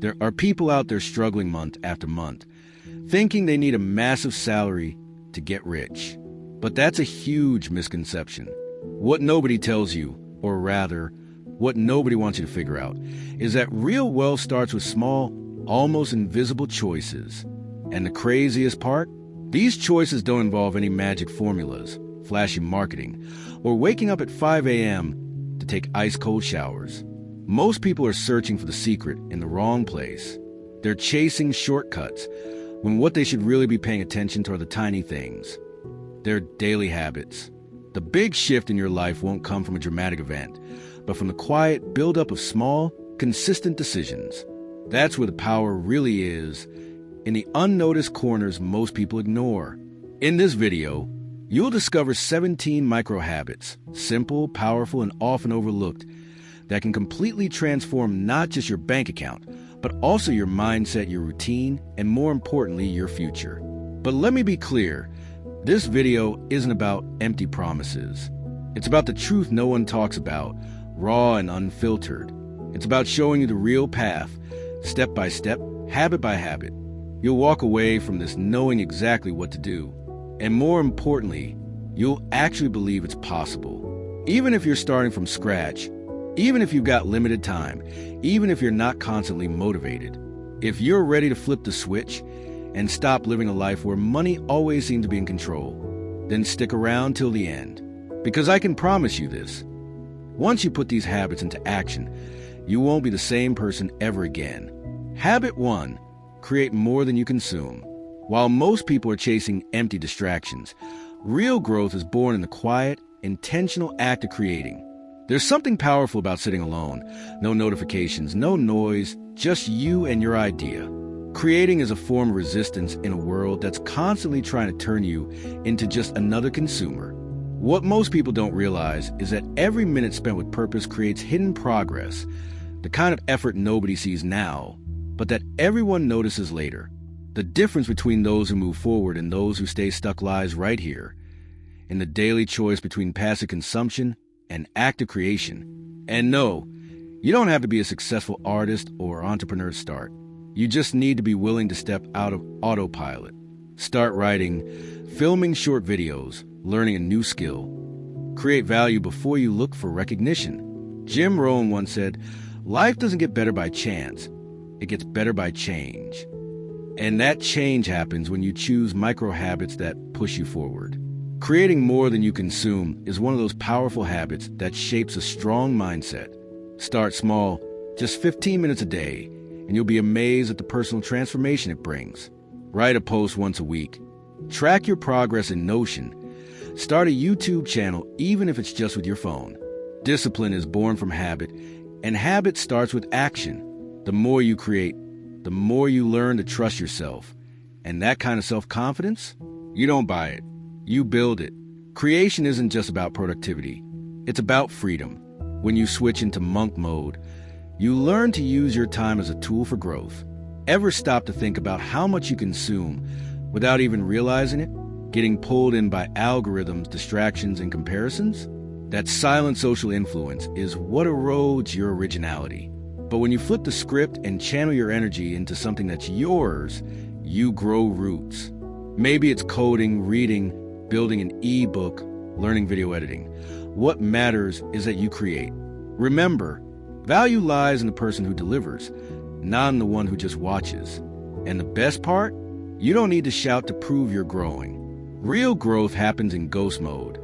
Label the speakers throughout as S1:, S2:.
S1: There are people out there struggling month after month, thinking they need a massive salary to get rich. But that's a huge misconception. What nobody tells you, or rather, what nobody wants you to figure out, is that real wealth starts with small, almost invisible choices. And the craziest part? These choices don't involve any magic formulas, flashy marketing, or waking up at 5 a.m. to take ice-cold showers. Most people are searching for the secret in the wrong place. They're chasing shortcuts, when what they should really be paying attention to are the tiny things. Their daily habits. The big shift in your life won't come from a dramatic event, but from the quiet buildup of small, consistent decisions. That's where the power really is, in the unnoticed corners most people ignore. In this video, you'll discover 17 micro-habits, simple, powerful, and often overlooked, that can completely transform not just your bank account, but also your mindset, your routine, and more importantly, your future. But let me be clear, this video isn't about empty promises. It's about the truth no one talks about, raw and unfiltered. It's about showing you the real path, step by step, habit by habit. You'll walk away from this knowing exactly what to do. And more importantly, you'll actually believe it's possible. Even if you're starting from scratch, even if you've got limited time, even if you're not constantly motivated, if you're ready to flip the switch and stop living a life where money always seems to be in control, then stick around till the end. Because I can promise you this, once you put these habits into action, you won't be the same person ever again. Habit 1, create more than you consume. While most people are chasing empty distractions, real growth is born in the quiet, intentional act of creating. There's something powerful about sitting alone. No notifications, no noise, just you and your idea. Creating is a form of resistance in a world that's constantly trying to turn you into just another consumer. What most people don't realize is that every minute spent with purpose creates hidden progress, the kind of effort nobody sees now, but that everyone notices later. The difference between those who move forward and those who stay stuck lies right here, in the daily choice between passive consumption and active creation. And no, you don't have to be a successful artist or entrepreneur to start. You just need to be willing to step out of autopilot. Start writing, filming short videos, learning a new skill. Create value before you look for recognition. Jim Rohn once said, "Life doesn't get better by chance, it gets better by change." And that change happens when you choose micro habits that push you forward. Creating more than you consume is one of those powerful habits that shapes a strong mindset. Start small, just 15 minutes a day, and you'll be amazed at the personal transformation it brings. Write a post once a week. Track your progress in Notion. Start a YouTube channel, even if it's just with your phone. Discipline is born from habit, and habit starts with action. The more you create, the more you learn to trust yourself. And that kind of self-confidence, you don't buy it. You build it. Creation isn't just about productivity. It's about freedom. When you switch into monk mode, you learn to use your time as a tool for growth. Ever stop to think about how much you consume without even realizing it? Getting pulled in by algorithms, distractions, and comparisons? That silent social influence is what erodes your originality. But when you flip the script and channel your energy into something that's yours, you grow roots. Maybe it's coding, reading, building an e-book, learning video editing. What matters is that you create. Remember, value lies in the person who delivers, not in the one who just watches. And the best part? You don't need to shout to prove you're growing. Real growth happens in ghost mode,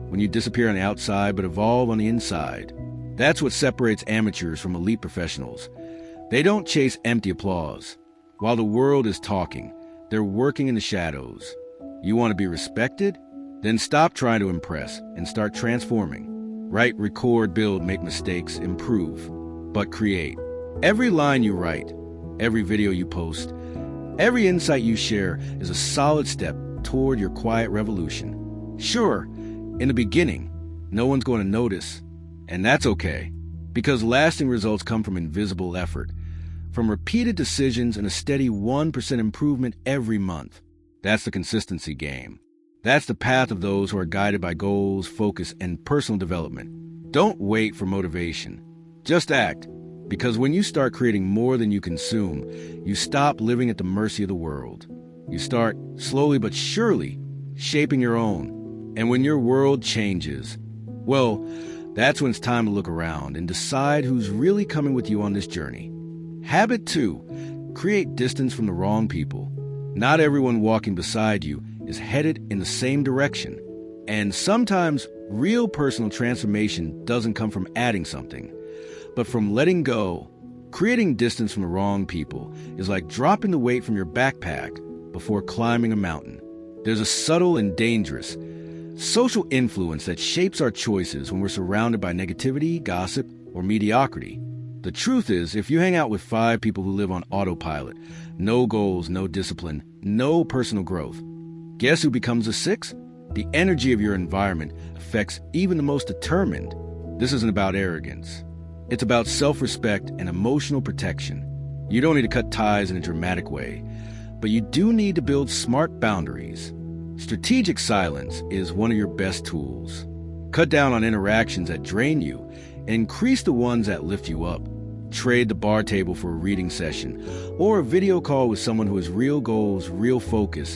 S1: when you disappear on the outside but evolve on the inside. That's what separates amateurs from elite professionals. They don't chase empty applause. While the world is talking, they're working in the shadows. You want to be respected? Then stop trying to impress and start transforming. Write, record, build, make mistakes, improve, but create. Every line you write, every video you post, every insight you share is a solid step toward your quiet revolution. Sure, in the beginning, no one's going to notice, and that's okay, because lasting results come from invisible effort, from repeated decisions and a steady 1% improvement every month. That's the consistency game. That's the path of those who are guided by goals, focus, and personal development. Don't wait for motivation. Just act. Because when you start creating more than you consume, you stop living at the mercy of the world. You start, slowly but surely, shaping your own. And when your world changes, well, that's when it's time to look around and decide who's really coming with you on this journey. Habit 2, create distance from the wrong people. Not everyone walking beside you is headed in the same direction. And sometimes real personal transformation doesn't come from adding something, but from letting go. Creating distance from the wrong people is like dropping the weight from your backpack before climbing a mountain. There's a subtle and dangerous social influence that shapes our choices when we're surrounded by negativity, gossip, or mediocrity. The truth is, if you hang out with 5 people who live on autopilot, no goals, no discipline, no personal growth, guess who becomes the 6th? The energy of your environment affects even the most determined. This isn't about arrogance. It's about self-respect and emotional protection. You don't need to cut ties in a dramatic way, but you do need to build smart boundaries. Strategic silence is one of your best tools. Cut down on interactions that drain you and increase the ones that lift you up. Trade the bar table for a reading session or a video call with someone who has real goals, real focus,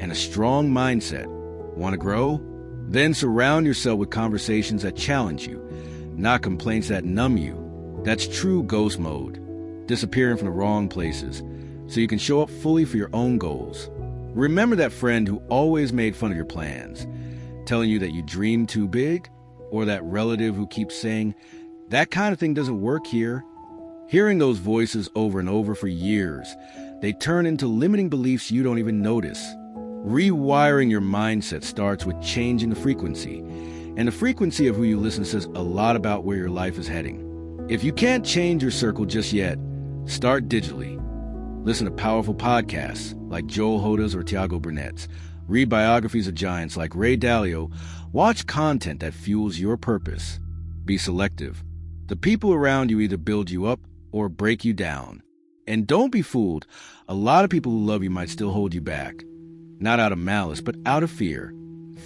S1: and a strong mindset. Want to grow? Then surround yourself with conversations that challenge you, not complaints that numb you. That's true ghost mode, disappearing from the wrong places so you can show up fully for your own goals. Remember that friend who always made fun of your plans, telling you that you dream too big, or that relative who keeps saying, that kind of thing doesn't work here. Hearing those voices over and over for years, they turn into limiting beliefs you don't even notice. Rewiring your mindset starts with changing the frequency, and the frequency of who you listen says a lot about where your life is heading. If you can't change your circle just yet, start digitally. Listen to powerful podcasts like Joel Hoda's or Tiago Burnett's. Read biographies of giants like Ray Dalio. Watch content that fuels your purpose. Be selective. The people around you either build you up or break you down. And don't be fooled. A lot of people who love you might still hold you back. Not out of malice, but out of fear.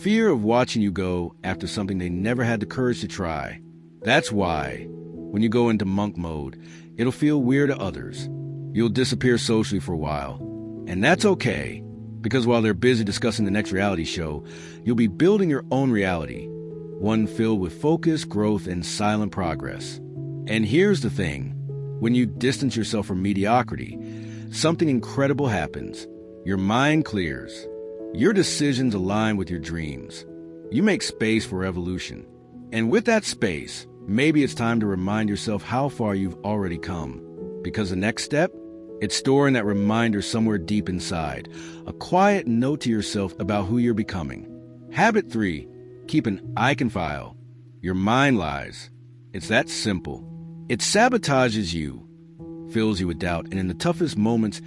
S1: Fear of watching you go after something they never had the courage to try. That's why, when you go into monk mode, it'll feel weird to others. You'll disappear socially for a while. And that's okay, because while they're busy discussing the next reality show, you'll be building your own reality, one filled with focus, growth, and silent progress. And here's the thing. When you distance yourself from mediocrity, something incredible happens. Your mind clears. Your decisions align with your dreams. You make space for evolution. And with that space, maybe it's time to remind yourself how far you've already come. Because the next step, it's storing that reminder somewhere deep inside, a quiet note to yourself about who you're becoming. Habit 3, keep an I can file. Your mind lies. It's that simple. It sabotages you, fills you with doubt, and in the toughest moments,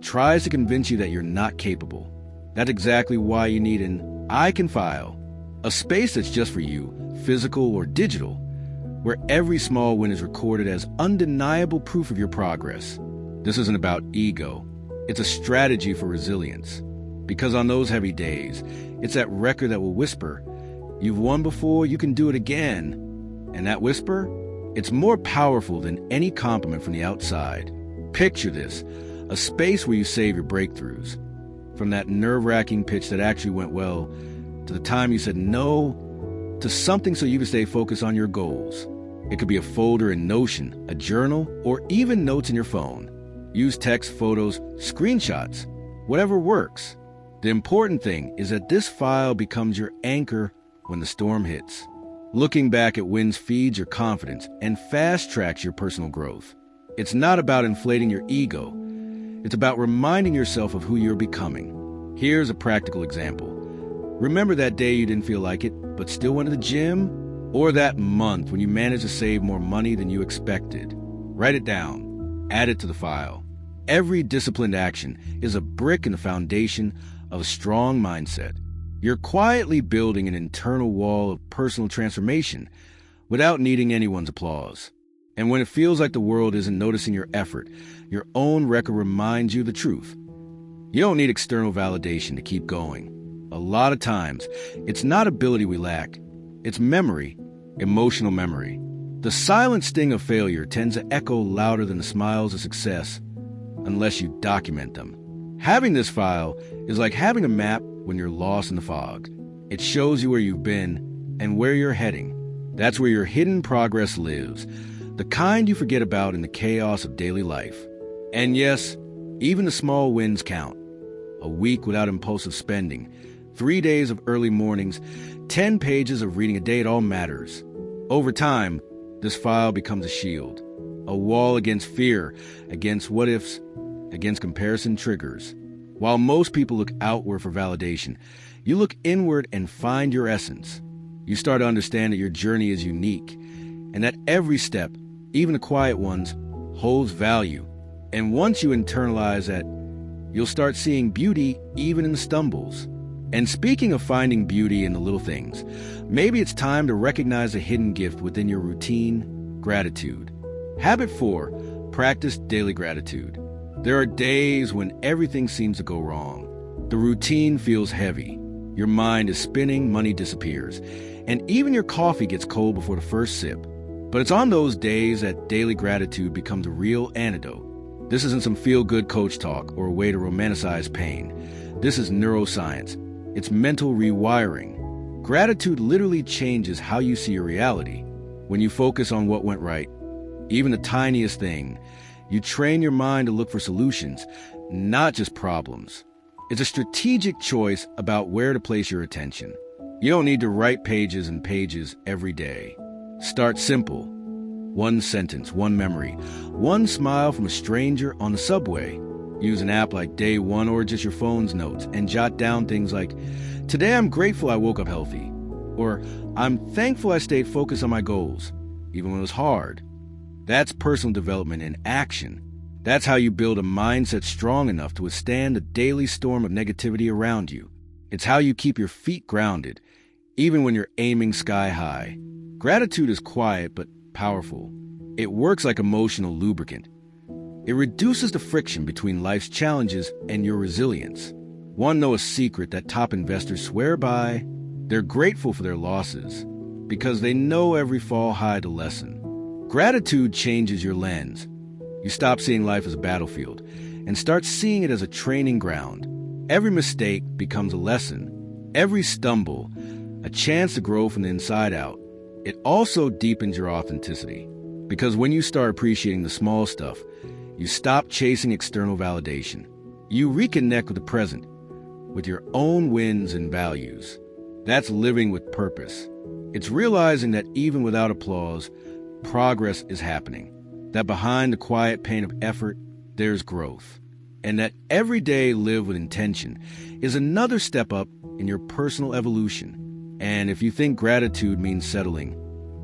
S1: tries to convince you that you're not capable. That's exactly why you need an I can file, a space that's just for you, physical or digital, where every small win is recorded as undeniable proof of your progress. This isn't about ego. It's a strategy for resilience. Because on those heavy days, it's that record that will whisper, you've won before, you can do it again. And that whisper, it's more powerful than any compliment from the outside. Picture this, a space where you save your breakthroughs. From that nerve-wracking pitch that actually went well, to the time you said no, to something so you can stay focused on your goals. It could be a folder in Notion, a journal, or even notes in your phone. Use text, photos, screenshots, whatever works. The important thing is that this file becomes your anchor when the storm hits. Looking back at wins feeds your confidence and fast-tracks your personal growth. It's not about inflating your ego. It's about reminding yourself of who you're becoming. Here's a practical example. Remember that day you didn't feel like it, but still went to the gym? Or that month when you managed to save more money than you expected? Write it down. Add it to the file. Every disciplined action is a brick in the foundation of a strong mindset. You're quietly building an internal wall of personal transformation without needing anyone's applause. And when it feels like the world isn't noticing your effort, your own record reminds you the truth. You don't need external validation to keep going. A lot of times, it's not ability we lack. It's memory, emotional memory. The silent sting of failure tends to echo louder than the smiles of success unless you document them. Having this file is like having a map when you're lost in the fog. It shows you where you've been and where you're heading. That's where your hidden progress lives, the kind you forget about in the chaos of daily life. And yes, even the small wins count. A week without impulsive spending, 3 days of early mornings, 10 pages of reading a day, it all matters. Over time, this file becomes a shield, a wall against fear, against what-ifs, against comparison triggers. While most people look outward for validation, you look inward and find your essence. You start to understand that your journey is unique, and that every step, even the quiet ones, holds value. And once you internalize that, you'll start seeing beauty even in the stumbles. And speaking of finding beauty in the little things, maybe it's time to recognize a hidden gift within your routine: gratitude. Habit 4, practice daily gratitude. There are days when everything seems to go wrong. The routine feels heavy. Your mind is spinning, money disappears, and even your coffee gets cold before the first sip. But it's on those days that daily gratitude becomes a real antidote. This isn't some feel-good coach talk or a way to romanticize pain. This is neuroscience. It's mental rewiring. Gratitude literally changes how you see your reality. When you focus on what went right, even the tiniest thing, you train your mind to look for solutions, not just problems. It's a strategic choice about where to place your attention. You don't need to write pages and pages every day. Start simple. 1 sentence, 1 memory, 1 smile from a stranger on the subway. Use an app like Day One or just your phone's notes and jot down things like, "Today I'm grateful I woke up healthy," or "I'm thankful I stayed focused on my goals, even when it was hard." That's personal development in action. That's how you build a mindset strong enough to withstand the daily storm of negativity around you. It's how you keep your feet grounded, even when you're aiming sky high. Gratitude is quiet but powerful. It works like emotional lubricant. It reduces the friction between life's challenges and your resilience. Want to know a secret that top investors swear by? They're grateful for their losses because they know every fall had a lesson. Gratitude changes your lens. You stop seeing life as a battlefield and start seeing it as a training ground. Every mistake becomes a lesson. Every stumble, a chance to grow from the inside out. It also deepens your authenticity because when you start appreciating the small stuff, you stop chasing external validation. You reconnect with the present, with your own wins and values. That's living with purpose. It's realizing that even without applause, progress is happening. That behind the quiet pain of effort, there's growth. And that every day lived with intention is another step up in your personal evolution. And if you think gratitude means settling,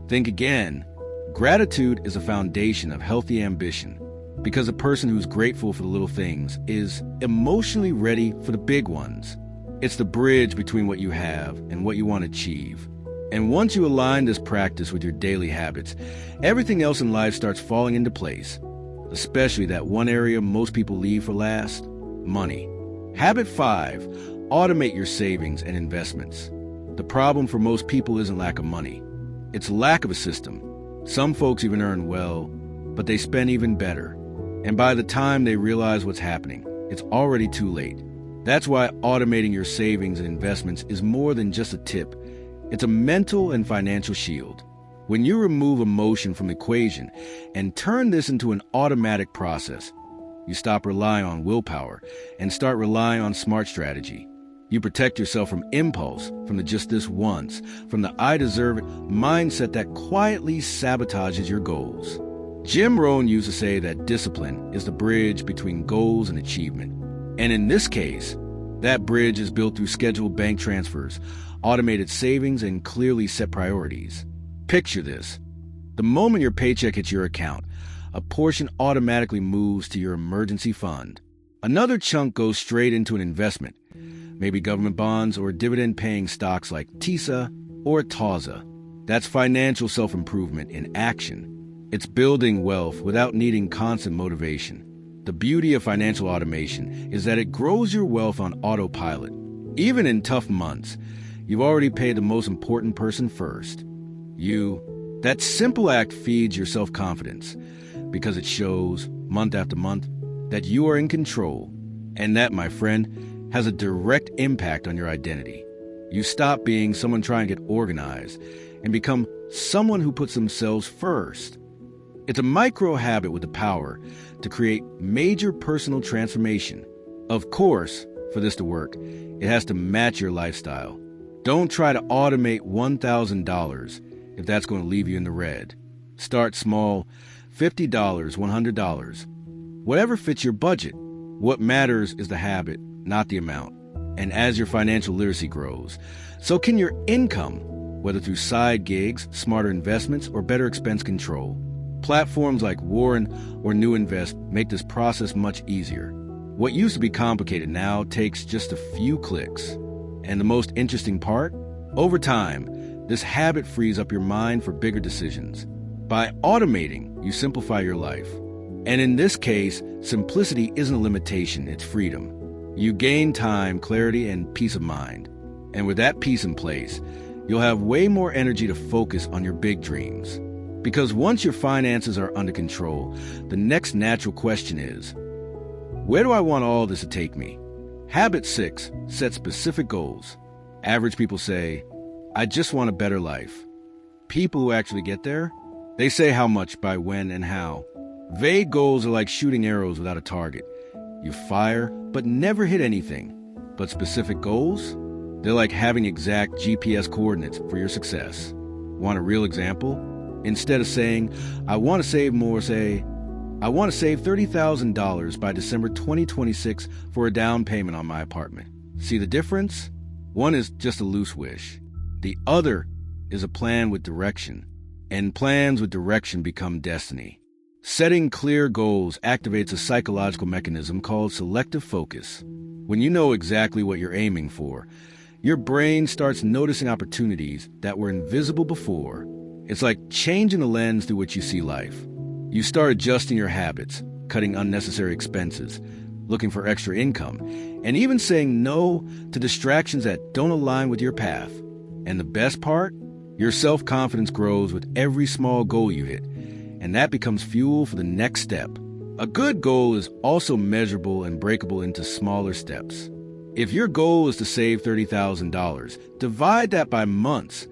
S1: think again. Gratitude is a foundation of healthy ambition. Because a person who's grateful for the little things is emotionally ready for the big ones. It's the bridge between what you have and what you want to achieve. And once you align this practice with your daily habits, everything else in life starts falling into place. Especially that one area most people leave for last: money. Habit 5, automate your savings and investments. The problem for most people isn't lack of money. It's lack of a system. Some folks even earn well, but they spend even better. And by the time they realize what's happening, it's already too late. That's why automating your savings and investments is more than just a tip. It's a mental and financial shield. When you remove emotion from the equation and turn this into an automatic process, you stop relying on willpower and start relying on smart strategy. You protect yourself from impulse, from the just this once, from the I deserve it mindset that quietly sabotages your goals. Jim Rohn used to say that discipline is the bridge between goals and achievement. And in this case, that bridge is built through scheduled bank transfers, automated savings, and clearly set priorities. Picture this. The moment your paycheck hits your account, a portion automatically moves to your emergency fund. Another chunk goes straight into an investment, maybe government bonds or dividend-paying stocks like TISA or TASA. That's financial self-improvement in action. It's building wealth without needing constant motivation. The beauty of financial automation is that it grows your wealth on autopilot. Even in tough months, you've already paid the most important person first. You. That simple act feeds your self-confidence because it shows, month after month, that you are in control. And that, my friend, has a direct impact on your identity. You stop being someone trying to get organized and become someone who puts themselves first. It's a micro habit with the power to create major personal transformation. Of course, for this to work, it has to match your lifestyle. Don't try to automate $1,000 if that's going to leave you in the red. Start small, $50, $100. Whatever fits your budget. What matters is the habit, not the amount. And as your financial literacy grows, so can your income, whether through side gigs, smarter investments, or better expense control. Platforms like Warren or New Invest make this process much easier. What used to be complicated now takes just a few clicks. And the most interesting part? Over time, this habit frees up your mind for bigger decisions. By automating, you simplify your life. And in this case, simplicity isn't a limitation, it's freedom. You gain time, clarity, and peace of mind. And with that peace in place, you'll have way more energy to focus on your big dreams. Because once your finances are under control, the next natural question is, where do I want all this to take me? Habit 6, set specific goals. Average people say, I just want a better life. People who actually get there, they say how much, by when, and how. Vague goals are like shooting arrows without a target. You fire, but never hit anything. But specific goals? They're like having exact GPS coordinates for your success. Want a real example? Instead of saying, I want to save more, say, I want to save $30,000 by December 2026 for a down payment on my apartment. See the difference? One is just a loose wish. The other is a plan with direction. And plans with direction become destiny. Setting clear goals activates a psychological mechanism called selective focus. When you know exactly what you're aiming for, your brain starts noticing opportunities that were invisible before. It's like changing the lens through which you see life. You start adjusting your habits, cutting unnecessary expenses, looking for extra income, and even saying no to distractions that don't align with your path. And the best part? Your self-confidence grows with every small goal you hit, and that becomes fuel for the next step. A good goal is also measurable and breakable into smaller steps. If your goal is to save $30,000, divide that by months.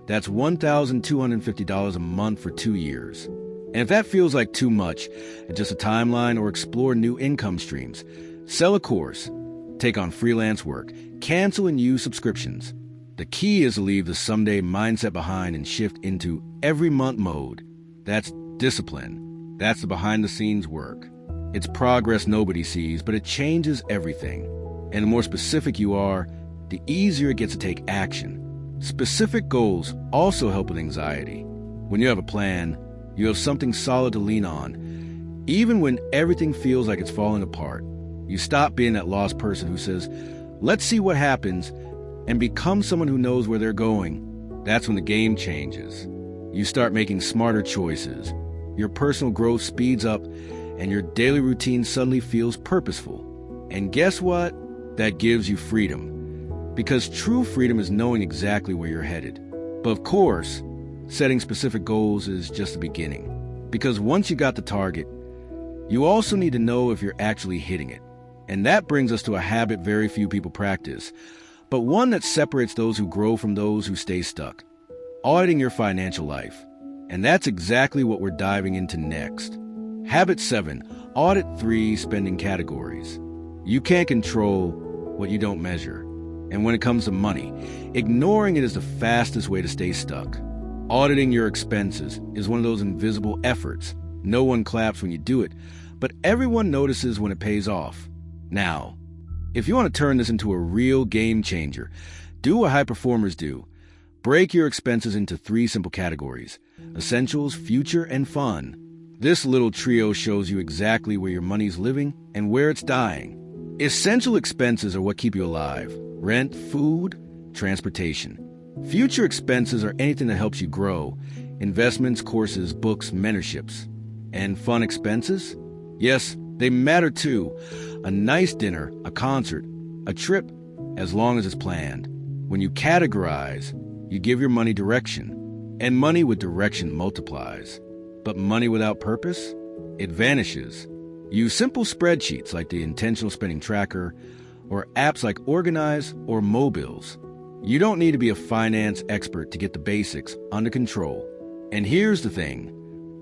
S1: That's $1,250 a month for 2 years. And if that feels like too much, adjust a timeline or explore new income streams. Sell a course, take on freelance work, cancel and use subscriptions. The key is to leave the someday mindset behind and shift into every month mode. That's discipline. That's the behind-the-scenes work. It's progress nobody sees, but it changes everything. And the more specific you are, the easier it gets to take action. Specific goals also help with anxiety. When you have a plan, you have something solid to lean on. Even when everything feels like it's falling apart, you stop being that lost person who says, let's see what happens, and become someone who knows where they're going. That's when the game changes. You start making smarter choices. Your personal growth speeds up, and your daily routine suddenly feels purposeful. And guess what? That gives you freedom. Because true freedom is knowing exactly where you're headed. But of course, setting specific goals is just the beginning. Because once you got the target, you also need to know if you're actually hitting it. And that brings us to a habit very few people practice, but one that separates those who grow from those who stay stuck. Auditing your financial life. And that's exactly what we're diving into next. Habit 7, audit 3 spending categories. You can't control what you don't measure. And when it comes to money, ignoring it is the fastest way to stay stuck. Auditing your expenses is one of those invisible efforts. No one claps when you do it, but everyone notices when it pays off. Now, if you want to turn this into a real game changer, do what high performers do. Break your expenses into 3 simple categories: essentials, future, and fun. This little trio shows you exactly where your money's living and where it's dying. Essential expenses are what keep you alive: rent, food, transportation. Future expenses are anything that helps you grow: investments, courses, books, mentorships. And fun expenses? Yes, they matter too. A nice dinner, a concert, a trip, as long as it's planned. When you categorize, you give your money direction. And money with direction multiplies. But money without purpose? It vanishes. Use simple spreadsheets like the Intentional Spending Tracker or apps like Organize or Mobiles. You don't need to be a finance expert to get the basics under control. And here's the thing.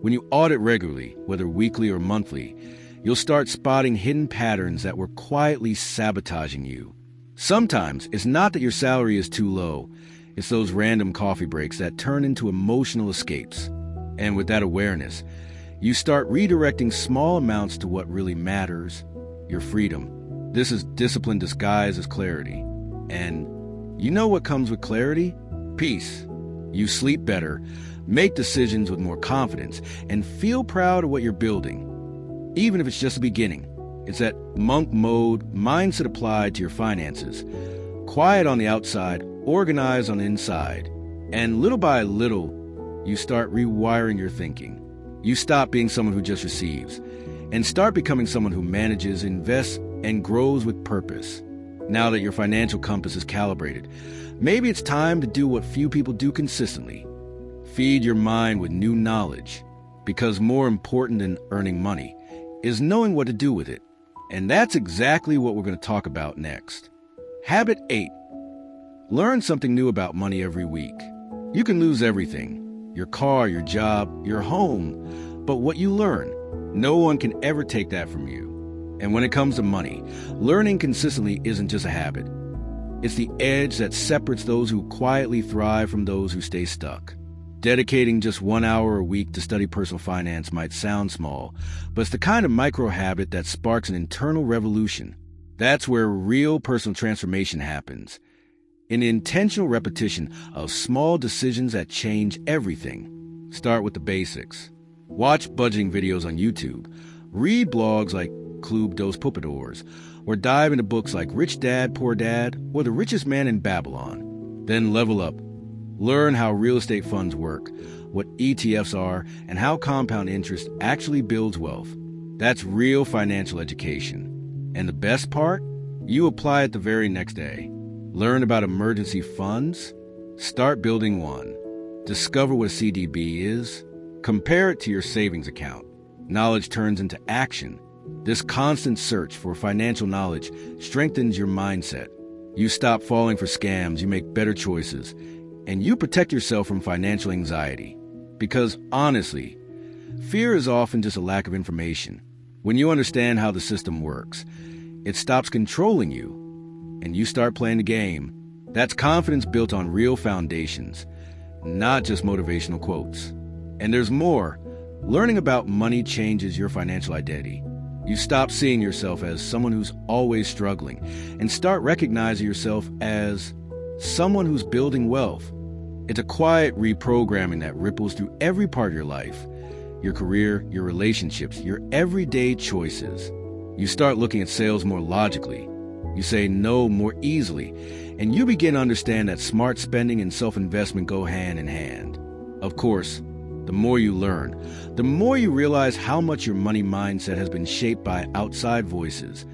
S1: When you audit regularly, whether weekly or monthly, you'll start spotting hidden patterns that were quietly sabotaging you. Sometimes it's not that your salary is too low. It's those random coffee breaks that turn into emotional escapes. And with that awareness, you start redirecting small amounts to what really matters, your freedom. This is discipline disguised as clarity. And you know what comes with clarity? Peace. You sleep better, make decisions with more confidence, and feel proud of what you're building. Even if it's just the beginning, it's that monk mode mindset applied to your finances. Quiet on the outside, organized on the inside. And little by little, you start rewiring your thinking. You stop being someone who just receives and start becoming someone who manages, invests, and grows with purpose. Now that your financial compass is calibrated, maybe it's time to do what few people do consistently. Feed your mind with new knowledge, because more important than earning money is knowing what to do with it. And that's exactly what we're going to talk about next. Habit 8. Learn something new about money every week. You can lose everything. Your car, your job, your home. But what you learn, no one can ever take that from you. And when it comes to money, learning consistently isn't just a habit. It's the edge that separates those who quietly thrive from those who stay stuck. Dedicating just 1 hour a week to study personal finance might sound small, but it's the kind of micro habit that sparks an internal revolution. That's where real personal transformation happens. In the intentional repetition of small decisions that change everything. Start with the basics. Watch budgeting videos on YouTube. Read blogs like Club dos Poupadores, or dive into books like Rich Dad, Poor Dad, or The Richest Man in Babylon. Then level up. Learn how real estate funds work, what ETFs are, and how compound interest actually builds wealth. That's real financial education. And the best part? You apply it the very next day. Learn about emergency funds. Start building one. Discover what a CDB is. Compare it to your savings account. Knowledge turns into action. This constant search for financial knowledge strengthens your mindset. You stop falling for scams, you make better choices, and you protect yourself from financial anxiety. Because honestly, fear is often just a lack of information. When you understand how the system works, it stops controlling you, and you start playing the game. That's confidence built on real foundations, not just motivational quotes. And there's more. Learning about money changes your financial identity. You stop seeing yourself as someone who's always struggling and start recognizing yourself as someone who's building wealth. It's a quiet reprogramming that ripples through every part of your life, your career, your relationships, your everyday choices. You start looking at sales more logically. You say no more easily, and you begin to understand that smart spending and self-investment go hand in hand. Of course, the more you learn, the more you realize how much your money mindset has been shaped by outside voices.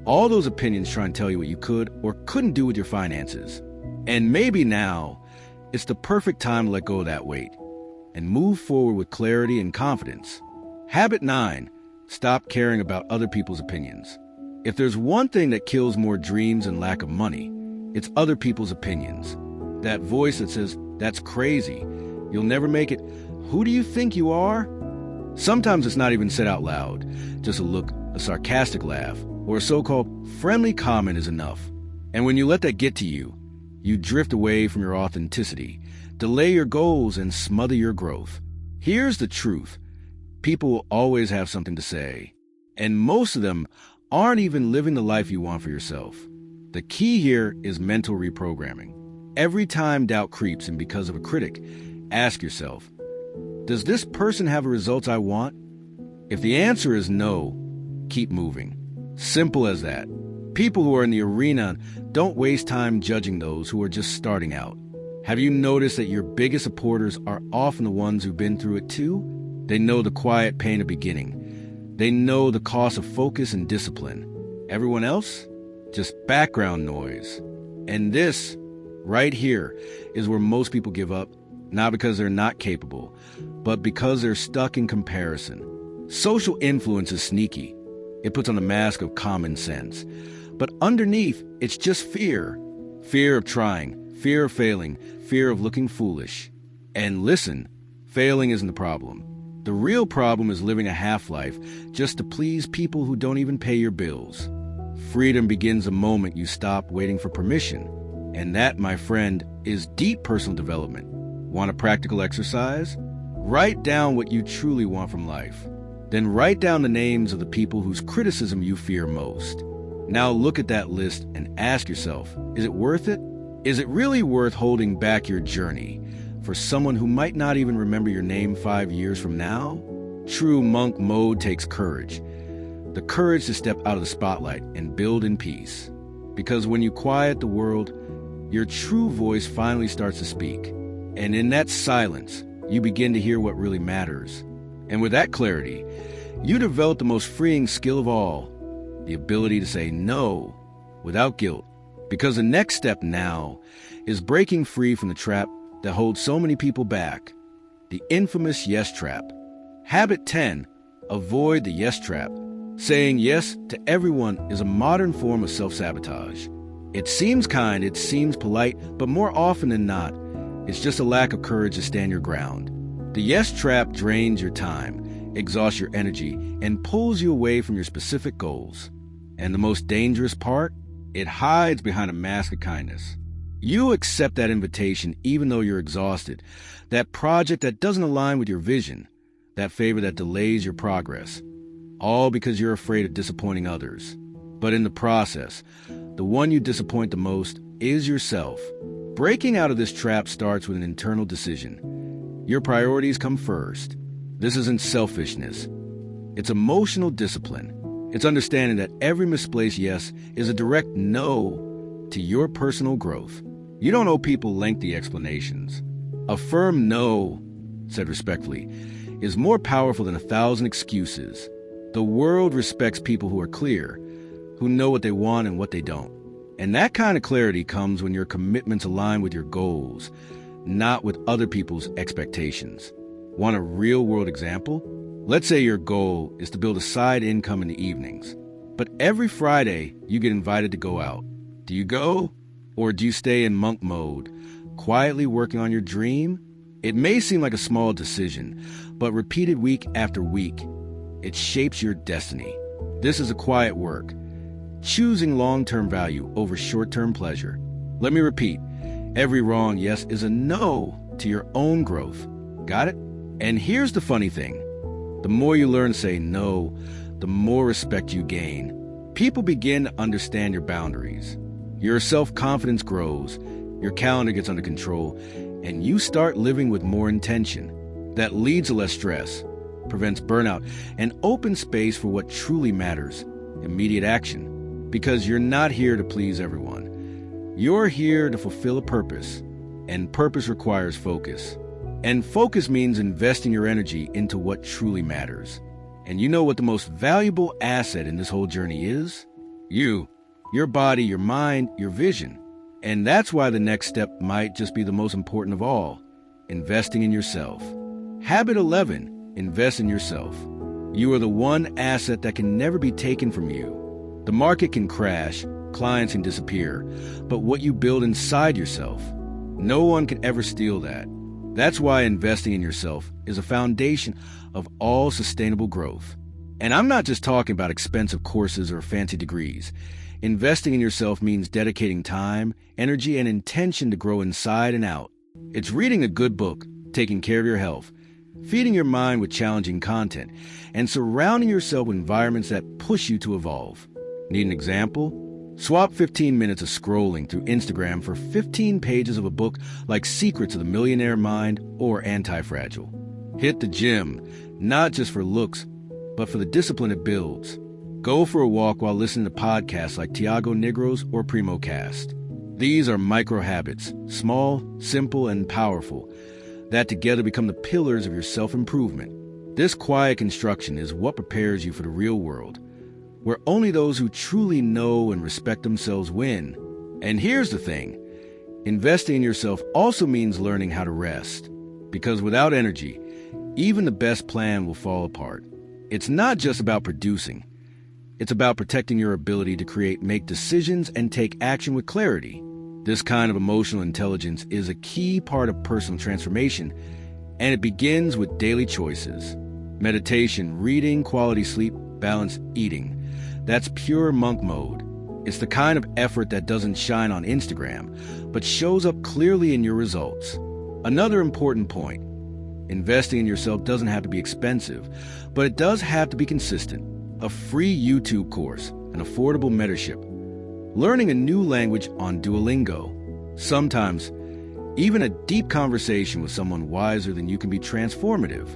S1: All those opinions trying to tell you what you could or couldn't do with your finances. And maybe now, it's the perfect time to let go of that weight and move forward with clarity and confidence. Habit 9. Stop caring about other people's opinions. If there's one thing that kills more dreams and lack of money, it's other people's opinions. That voice that says, "That's crazy. You'll never make it. Who do you think you are?" Sometimes it's not even said out loud. Just a look, a sarcastic laugh, or a so-called friendly comment is enough. And when you let that get to you, you drift away from your authenticity, delay your goals, and smother your growth. Here's the truth. People will always have something to say, and most of them aren't even living the life you want for yourself. The key here is mental reprogramming. Every time doubt creeps in because of a critic, ask yourself, does this person have the results I want? If the answer is no, keep moving. Simple as that. People who are in the arena don't waste time judging those who are just starting out. Have you noticed that your biggest supporters are often the ones who've been through it too? They know the quiet pain of beginning. They know the cost of focus and discipline. Everyone else? Just background noise. And this, right here, is where most people give up, not because they're not capable, but because they're stuck in comparison. Social influence is sneaky. It puts on a mask of common sense. But underneath, it's just fear. Fear of trying, fear of failing, fear of looking foolish. And listen, failing isn't the problem. The real problem is living a half-life just to please people who don't even pay your bills. Freedom begins the moment you stop waiting for permission. And that, my friend, is deep personal development. Want a practical exercise? Write down what you truly want from life. Then write down the names of the people whose criticism you fear most. Now look at that list and ask yourself, is it worth it? Is it really worth holding back your journey for someone who might not even remember your name 5 years from now? True monk mode takes courage. The courage to step out of the spotlight and build in peace. Because when you quiet the world, your true voice finally starts to speak. And in that silence, you begin to hear what really matters. And with that clarity, you develop the most freeing skill of all, the ability to say no without guilt. Because the next step now is breaking free from the trap that holds so many people back, the infamous yes trap. Habit 10, avoid the yes trap. Saying yes to everyone is a modern form of self-sabotage. It seems kind, it seems polite, but more often than not, it's just a lack of courage to stand your ground. The yes trap drains your time, exhausts your energy, and pulls you away from your specific goals. And the most dangerous part? It hides behind a mask of kindness. You accept that invitation even though you're exhausted, that project that doesn't align with your vision, that favor that delays your progress, all because you're afraid of disappointing others. But in the process, the one you disappoint the most is yourself. Breaking out of this trap starts with an internal decision. Your priorities come first. This isn't selfishness. It's emotional discipline. It's understanding that every misplaced yes is a direct no to your personal growth. You don't owe people lengthy explanations. A firm no, said respectfully, is more powerful than 1,000 excuses. The world respects people who are clear, who know what they want and what they don't. And that kind of clarity comes when your commitments align with your goals, not with other people's expectations. Want a real-world example? Let's say your goal is to build a side income in the evenings, but every Friday you get invited to go out. Do you go? Or do you stay in monk mode, quietly working on your dream? It may seem like a small decision, but repeated week after week, it shapes your destiny. This is a quiet work, choosing long-term value over short-term pleasure. Let me repeat, every wrong yes is a no to your own growth. Got it? And here's the funny thing. The more you learn to say no, the more respect you gain. People begin to understand your boundaries. Your self-confidence grows, your calendar gets under control, and you start living with more intention. That leads to less stress, prevents burnout, and opens space for what truly matters, immediate action. Because you're not here to please everyone. You're here to fulfill a purpose, and purpose requires focus. And focus means investing your energy into what truly matters. And you know what the most valuable asset in this whole journey is? You, your body, your mind, your vision. And that's why the next step might just be the most important of all, investing in yourself. Habit 11, invest in yourself. You are the one asset that can never be taken from you. The market can crash, clients can disappear, but what you build inside yourself, no one can ever steal that. That's why investing in yourself is a foundation of all sustainable growth. And I'm not just talking about expensive courses or fancy degrees. Investing in yourself means dedicating time, energy, and intention to grow inside and out. It's reading a good book, taking care of your health, feeding your mind with challenging content, and surrounding yourself with environments that push you to evolve. Need an example? Swap 15 minutes of scrolling through Instagram for 15 pages of a book like Secrets of the Millionaire Mind or Anti-Fragile. Hit the gym, not just for looks, but for the discipline it builds. Go for a walk while listening to podcasts like Tiago Negro's or PrimoCast. These are micro habits, small, simple, and powerful, that together become the pillars of your self-improvement. This quiet construction is what prepares you for the real world, where only those who truly know and respect themselves win. And here's the thing. Investing in yourself also means learning how to rest. Because without energy, even the best plan will fall apart. It's not just about producing. It's about protecting your ability to make decisions, and take action with clarity. This kind of emotional intelligence is a key part of personal transformation, and it begins with daily choices. Meditation, reading, quality sleep, balanced eating. That's pure monk mode. It's the kind of effort that doesn't shine on Instagram, but shows up clearly in your results. Another important point: investing in yourself doesn't have to be expensive, but it does have to be consistent. A free YouTube course, an affordable mentorship, learning a new language on Duolingo. Sometimes, even a deep conversation with someone wiser than you can be transformative.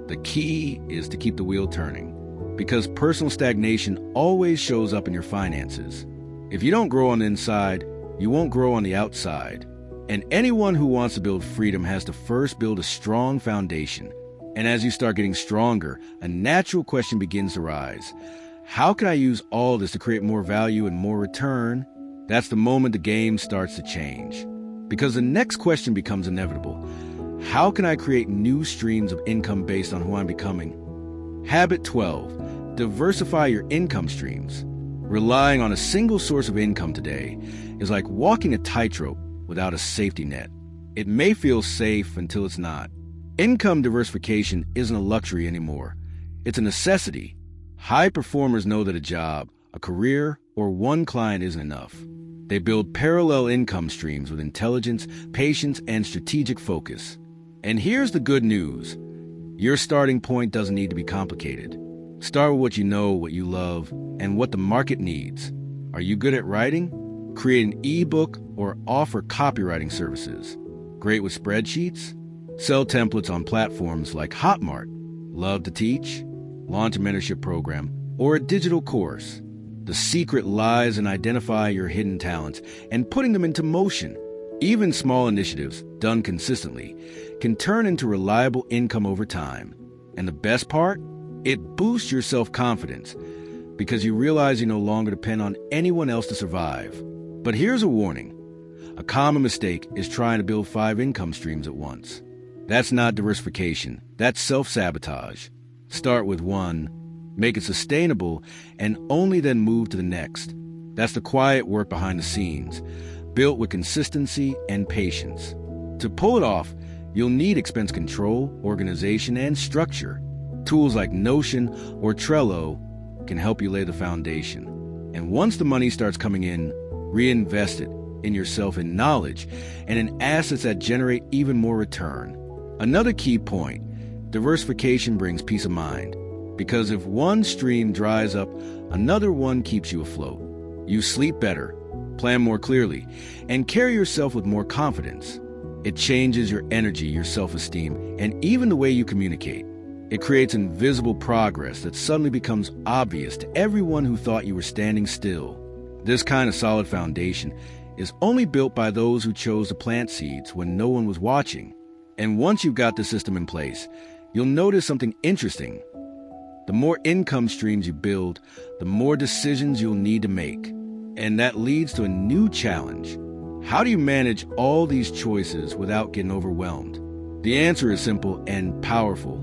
S1: The key is to keep the wheel turning, because personal stagnation always shows up in your finances. If you don't grow on the inside, you won't grow on the outside. And anyone who wants to build freedom has to first build a strong foundation. And as you start getting stronger, a natural question begins to rise. How can I use all this to create more value and more return? That's the moment the game starts to change. Because the next question becomes inevitable. How can I create new streams of income based on who I'm becoming? Habit 12. Diversify your income streams. Relying on a single source of income today is like walking a tightrope without a safety net. It may feel safe until it's not. Income diversification isn't a luxury anymore. It's a necessity. High performers know that a job, a career, or one client isn't enough. They build parallel income streams with intelligence, patience, and strategic focus. And here's the good news. Your starting point doesn't need to be complicated. Start with what you know, what you love, and what the market needs. Are you good at writing? Create an ebook or offer copywriting services. Great with spreadsheets? Sell templates on platforms like Hotmart. Love to teach? Launch a mentorship program or a digital course. The secret lies in identifying your hidden talents and putting them into motion. Even small initiatives, done consistently, can turn into reliable income over time. And the best part? It boosts your self-confidence because you realize you no longer depend on anyone else to survive. But here's a warning. A common mistake is trying to build 5 income streams at once. That's not diversification. That's self-sabotage. Start with one, make it sustainable, and only then move to the next. That's the quiet work behind the scenes, built with consistency and patience. To pull it off, you'll need expense control, organization, and structure. Tools like Notion or Trello can help you lay the foundation. And once the money starts coming in, reinvest it in yourself in knowledge and in assets that generate even more return. Another key point, diversification brings peace of mind. Because if one stream dries up, another one keeps you afloat. You sleep better, plan more clearly, and carry yourself with more confidence. It changes your energy, your self-esteem, and even the way you communicate. It creates invisible progress that suddenly becomes obvious to everyone who thought you were standing still. This kind of solid foundation is only built by those who chose to plant seeds when no one was watching. And once you've got the system in place, you'll notice something interesting. The more income streams you build, the more decisions you'll need to make. And that leads to a new challenge. How do you manage all these choices without getting overwhelmed? The answer is simple and powerful.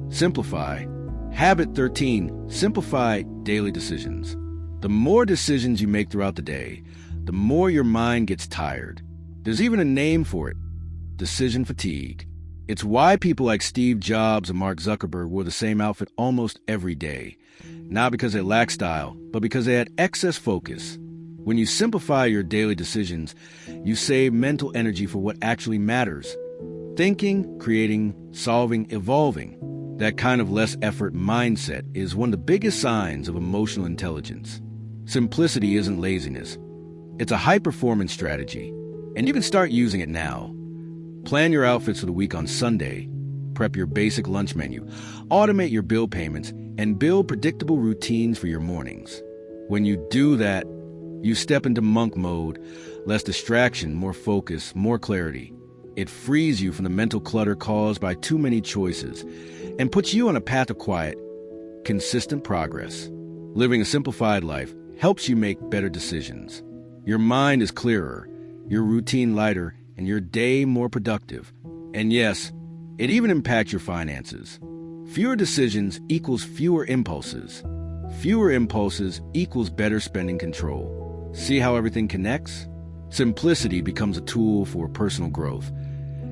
S1: Simplify. Habit 13. Simplify daily decisions. The more decisions you make throughout the day, the more your mind gets tired. There's even a name for it. Decision fatigue. It's why people like Steve Jobs and Mark Zuckerberg wore the same outfit almost every day. Not because they lacked style, but because they had excess focus. When you simplify your daily decisions, you save mental energy for what actually matters. Thinking, creating, solving, evolving. That kind of less effort mindset is one of the biggest signs of emotional intelligence. Simplicity isn't laziness. It's a high-performance strategy, and you can start using it now. Plan your outfits for the week on Sunday, prep your basic lunch menu, automate your bill payments, and build predictable routines for your mornings. When you do that, you step into monk mode, less distraction, more focus, more clarity. It frees you from the mental clutter caused by too many choices and puts you on a path of quiet, consistent progress. Living a simplified life helps you make better decisions. Your mind is clearer, your routine lighter, and your day more productive. And yes, It even impacts your finances. Fewer decisions equals fewer impulses. Fewer impulses equals better spending control. See how everything connects? Simplicity becomes a tool for personal growth,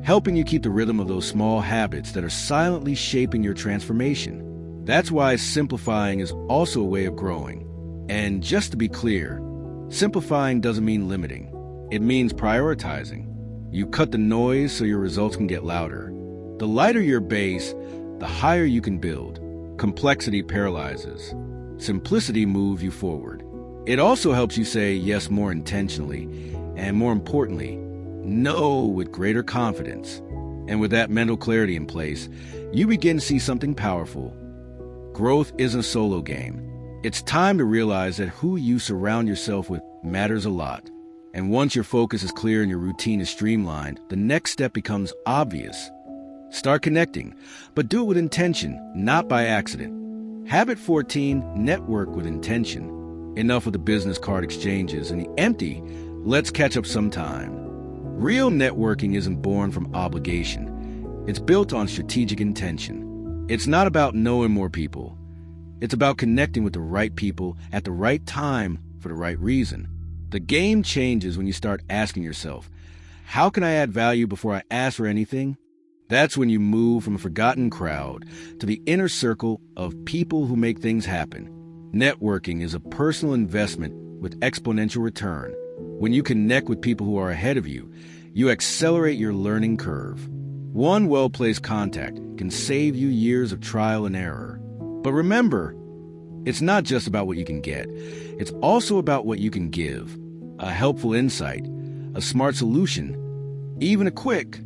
S1: helping you keep the rhythm of those small habits that are silently shaping your transformation. That's why simplifying is also a way of growing. And just to be clear, simplifying doesn't mean limiting. It means prioritizing. You cut the noise so your results can get louder. The lighter your base, the higher you can build. Complexity paralyzes. Simplicity moves you forward. It also helps you say yes more intentionally, and more importantly, no with greater confidence. And with that mental clarity in place, you begin to see something powerful. Growth isn't a solo game. It's time to realize that who you surround yourself with matters a lot. And once your focus is clear and your routine is streamlined, the next step becomes obvious. Start connecting, but do it with intention, not by accident. Habit 14, network with intention. Enough of the business card exchanges and the empty, let's catch up sometime. Real networking isn't born from obligation. It's built on strategic intention. It's not about knowing more people. It's about connecting with the right people at the right time for the right reason. The game changes when you start asking yourself, how can I add value before I ask for anything? That's when you move from a forgotten crowd to the inner circle of people who make things happen. Networking is a personal investment with exponential return. When you connect with people who are ahead of you, you accelerate your learning curve. One well-placed contact can save you years of trial and error. But remember, it's not just about what you can get. It's also about what you can give. A helpful insight, a smart solution, even a quick,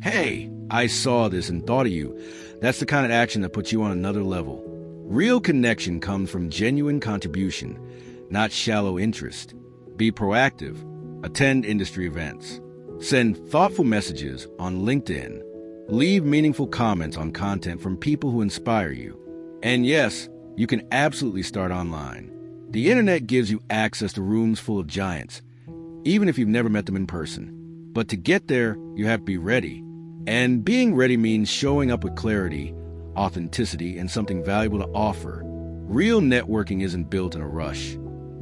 S1: hey, I saw this and thought of you. That's the kind of action that puts you on another level. Real connection comes from genuine contribution, not shallow interest. Be proactive. Attend industry events. Send thoughtful messages on LinkedIn. Leave meaningful comments on content from people who inspire you. And yes, you can absolutely start online. The internet gives you access to rooms full of giants, even if you've never met them in person. But to get there, you have to be ready. And being ready means showing up with clarity, authenticity, and something valuable to offer. Real networking isn't built in a rush.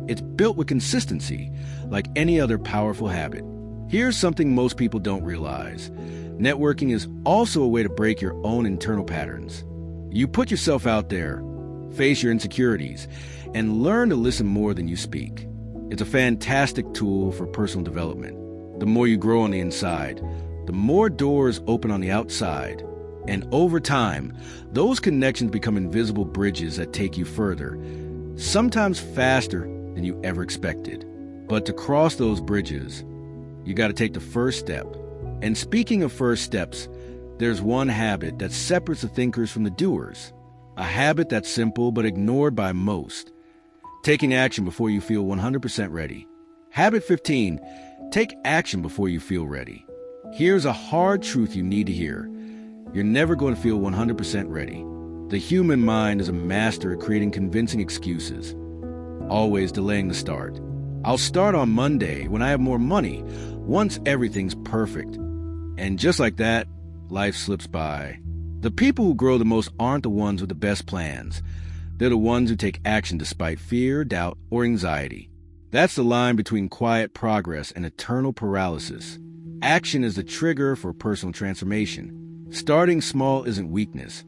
S1: It's built with consistency, like any other powerful habit. Here's something most people don't realize. Networking is also a way to break your own internal patterns. You put yourself out there, face your insecurities, and learn to listen more than you speak. It's a fantastic tool for personal development. The more you grow on the inside, the more doors open on the outside. And over time, those connections become invisible bridges that take you further, sometimes faster than you ever expected. But to cross those bridges, you got to take the first step. And speaking of first steps, there's one habit that separates the thinkers from the doers. A habit that's simple but ignored by most. Taking action before you feel 100% ready. Habit 15, take action before you feel ready. Here's a hard truth you need to hear. You're never going to feel 100% ready. The human mind is a master at creating convincing excuses, always delaying the start. I'll start on Monday when I have more money, once everything's perfect. And just like that, life slips by. The people who grow the most aren't the ones with the best plans. They're the ones who take action despite fear, doubt, or anxiety. That's the line between quiet progress and eternal paralysis. Action is the trigger for personal transformation. Starting small isn't weakness.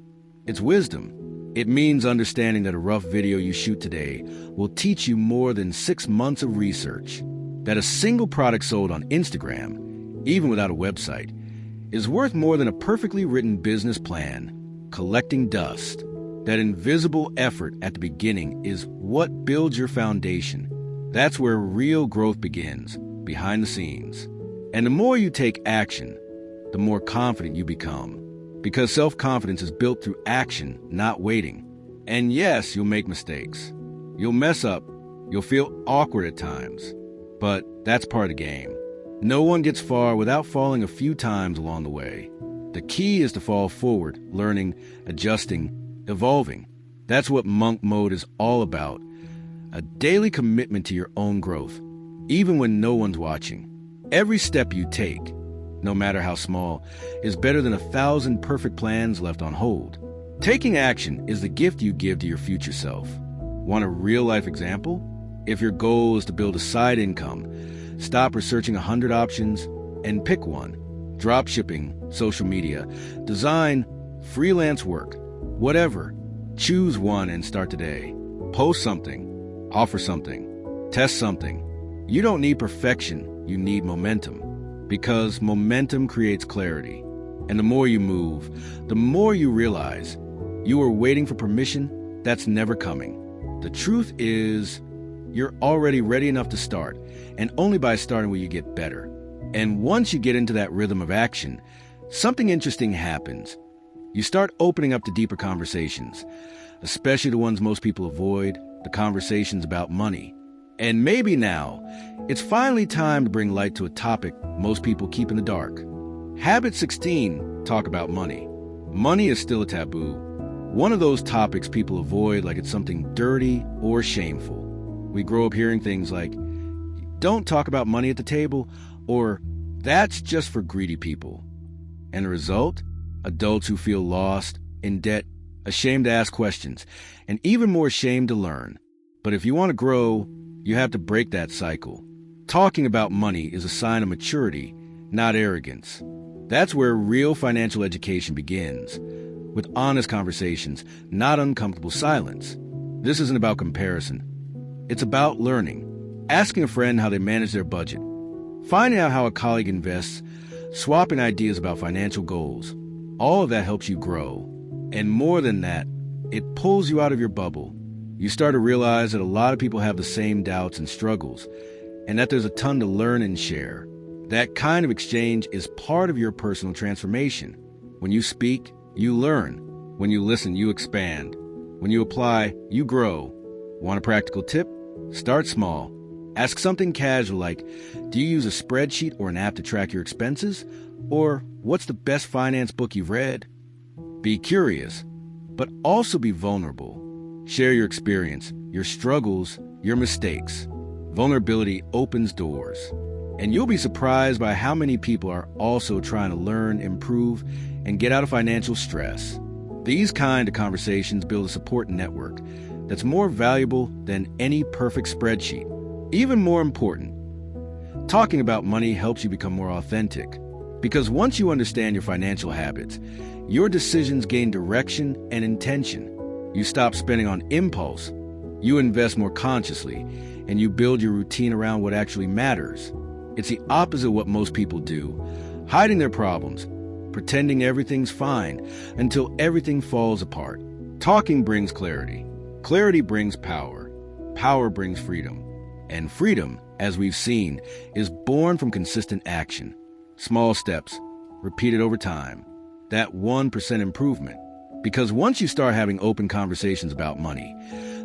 S1: It's wisdom. It means understanding that a rough video you shoot today will teach you more than 6 months of research. That a single product sold on Instagram, even without a website, is worth more than a perfectly written business plan. Collecting dust. That invisible effort at the beginning is what builds your foundation. That's where real growth begins, behind the scenes. And the more you take action, the more confident you become. Because self-confidence is built through action, not waiting. And yes, you'll make mistakes. You'll mess up. You'll feel awkward at times. But that's part of the game. No one gets far without falling a few times along the way. The key is to fall forward, learning, adjusting, evolving. That's what monk mode is all about. A daily commitment to your own growth, even when no one's watching. Every step you take, no matter how small, is better than 1,000 perfect plans left on hold. Taking action is the gift you give to your future self. Want a real-life example? If your goal is to build a side income, stop researching 100 options and pick one. Dropshipping, social media, design, freelance work, whatever. Choose one and start today. Post something, offer something, test something. You don't need perfection, you need momentum. Because momentum creates clarity. And the more you move, the more you realize you are waiting for permission that's never coming. The truth is, you're already ready enough to start, and only by starting will you get better. And once you get into that rhythm of action, something interesting happens. You start opening up to deeper conversations, especially the ones most people avoid, the conversations about money. And maybe now, it's finally time to bring light to a topic most people keep in the dark. Habit 16, talk about money. Money is still a taboo. One of those topics people avoid like it's something dirty or shameful. We grow up hearing things like, don't talk about money at the table, or that's just for greedy people. And the result? Adults who feel lost, in debt, ashamed to ask questions, and even more ashamed to learn. But if you want to grow, you have to break that cycle. Talking about money is a sign of maturity, not arrogance. That's where real financial education begins, with honest conversations, not uncomfortable silence. This isn't about comparison. It's about learning, asking a friend how they manage their budget, finding out how a colleague invests, swapping ideas about financial goals. All of that helps you grow. And more than that, it pulls you out of your bubble. You start to realize that a lot of people have the same doubts and struggles, and that there's a ton to learn and share. That kind of exchange is part of your personal transformation. When you speak, you learn. When you listen, you expand. When you apply, you grow. Want a practical tip? Start small. Ask something casual like, do you use a spreadsheet or an app to track your expenses? Or what's the best finance book you've read? Be curious, but also be vulnerable. Share your experience, your struggles, your mistakes. Vulnerability opens doors. And you'll be surprised by how many people are also trying to learn, improve, and get out of financial stress. These kind of conversations build a support network that's more valuable than any perfect spreadsheet. Even more important, talking about money helps you become more authentic. Because once you understand your financial habits, your decisions gain direction and intention. You stop spending on impulse, you invest more consciously, and you build your routine around what actually matters. It's the opposite of what most people do, hiding their problems, pretending everything's fine until everything falls apart. Talking brings clarity. Clarity brings power. Power brings freedom. And freedom, as we've seen, is born from consistent action. Small steps, repeated over time. That 1% improvement. Because once you start having open conversations about money,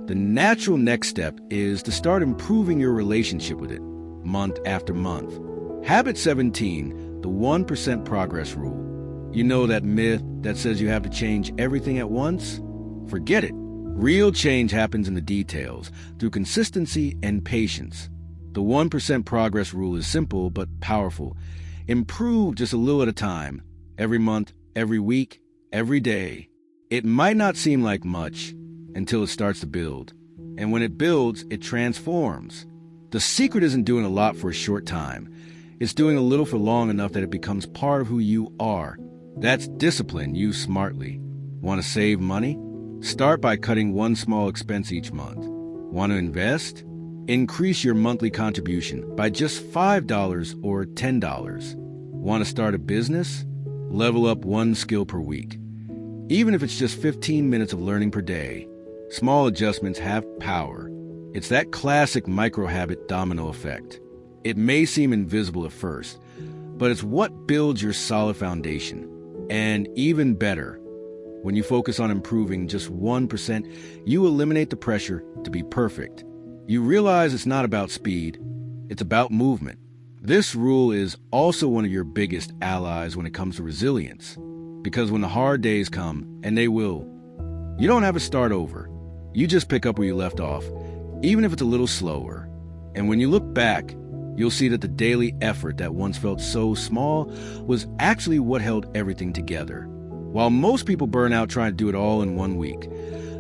S1: the natural next step is to start improving your relationship with it, month after month. Habit 17, the 1% progress rule. You know that myth that says you have to change everything at once? Forget it. Real change happens in the details, through consistency and patience. The 1% progress rule is simple but powerful. Improve just a little at a time, every month, every week, every day. It might not seem like much until it starts to build. And when it builds, it transforms. The secret isn't doing a lot for a short time. It's doing a little for long enough that it becomes part of who you are. That's discipline used smartly. Want to save money? Start by cutting one small expense each month. Want to invest? Increase your monthly contribution by just $5 or $10. Want to start a business? Level up one skill per week. Even if it's just 15 minutes of learning per day, small adjustments have power. It's that classic micro-habit domino effect. It may seem invisible at first, but it's what builds your solid foundation. And even better, when you focus on improving just 1%, you eliminate the pressure to be perfect. You realize it's not about speed, it's about movement. This rule is also one of your biggest allies when it comes to resilience. Because when the hard days come, and they will, you don't have to start over. You just pick up where you left off, even if it's a little slower. And when you look back, You'll see that the daily effort that once felt so small was actually what held everything together. While most people burn out trying to do it all in 1 week,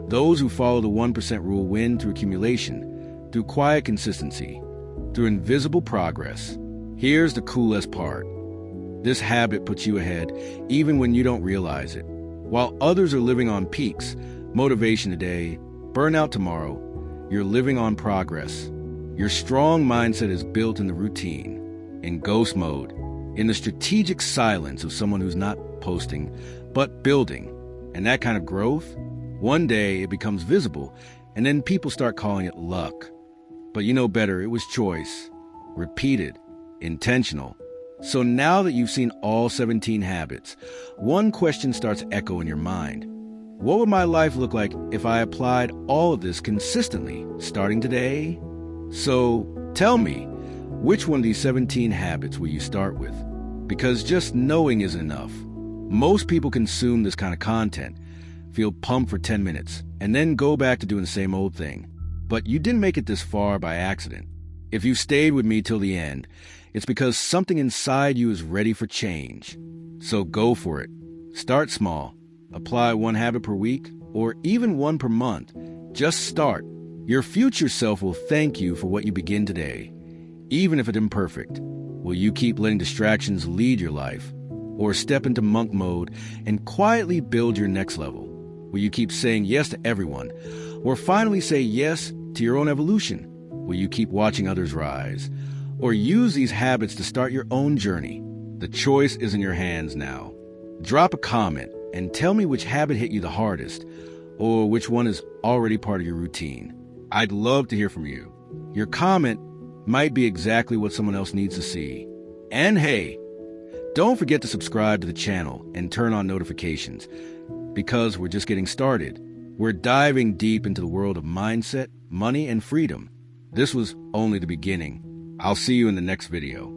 S1: those who follow the 1% rule win through accumulation, through quiet consistency, through invisible progress. Here's the coolest part. This habit puts you ahead even when you don't realize it. While others are living on peaks, motivation today, burnout tomorrow, you're living on progress. Your strong mindset is built in the routine, in ghost mode, in the strategic silence of someone who's not posting, but building. And that kind of growth, one day it becomes visible, and then people start calling it luck. But you know better, it was choice, repeated, intentional. So now that you've seen all 17 habits, one question starts to echo in your mind. What would my life look like if I applied all of this consistently, starting today? So tell me, which one of these 17 habits will you start with? Because just knowing isn't enough. Most people consume this kind of content, feel pumped for 10 minutes, and then go back to doing the same old thing. But you didn't make it this far by accident. If you stayed with me till the end, it's because something inside you is ready for change. So go for it. Start small. Apply one habit per week, or even one per month. Just start. Your future self will thank you for what you begin today. Even if it's imperfect, will you keep letting distractions lead your life? Or step into monk mode and quietly build your next level? Will you keep saying yes to everyone? Or finally say yes to your own evolution? Will you keep watching others rise? Or use these habits to start your own journey? The choice is in your hands now. Drop a comment and tell me which habit hit you the hardest, or which one is already part of your routine. I'd love to hear from you. Your comment might be exactly what someone else needs to see. And hey, don't forget to subscribe to the channel and turn on notifications, because we're just getting started. We're diving deep into the world of mindset, money, and freedom. This was only the beginning. I'll see you in the next video.